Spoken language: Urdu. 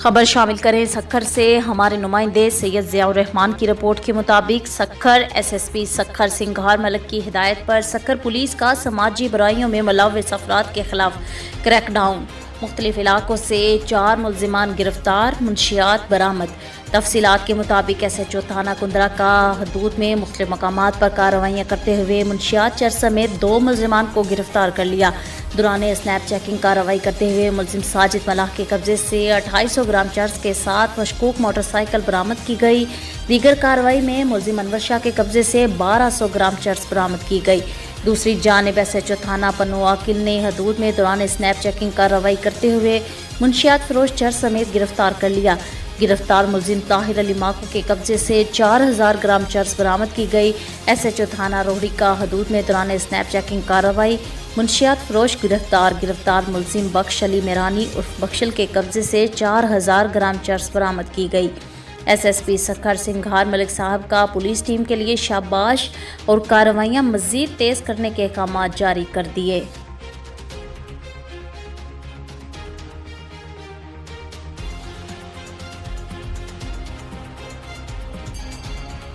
خبر شامل کریں سکھر سے ہمارے نمائندے سید ضیاء الرحمان کی رپورٹ کے مطابق Sukkur S S P Sukkur سنگھار ملک کی ہدایت پر سکھر پولیس کا سماجی برائیوں میں ملوث افراد کے خلاف کریک ڈاؤن، مختلف علاقوں سے 4 ملزمان گرفتار، منشیات برآمد۔ تفصیلات کے مطابق ایس ایچ او تھانہ کندرا کا حدود میں مختلف مقامات پر کارروائیاں کرتے ہوئے منشیات چرس سمیت 2 ملزمان کو گرفتار کر لیا۔ دوران اسنیپ چیکنگ کارروائی کرتے ہوئے ملزم ساجد ملاح کے قبضے سے 250 گرام چرس کے ساتھ مشکوک موٹر سائیکل برآمد کی گئی۔ دیگر کارروائی میں ملزم انور شاہ کے قبضے سے 1200 گرام چرس برآمد کی گئی۔ دوسری جانب ایس ایچ او تھانہ پنو عاقل نے حدود میں دوران اسنیپ چیکنگ کارروائی کرتے ہوئے منشیات فروش چرس سمیت گرفتار کر لیا۔ گرفتار ملزم طاہر علی ماکو کے قبضے سے 4000 گرام چرس برآمد کی گئی۔ ایس ایچ او تھانہ روہڑی کا حدود میں دوران اسنیپ چیکنگ کارروائی منشیات فروش گرفتار ملزم بخش علی میرانی عرف بخشل کے قبضے سے 4000 گرام چرس برآمد کی گئی۔ ایس ایس پی سکھر سنگھار ملک صاحب کا پولیس ٹیم کے لیے شاباش اور کارروائیاں مزید تیز کرنے کے احکامات جاری کر دیے۔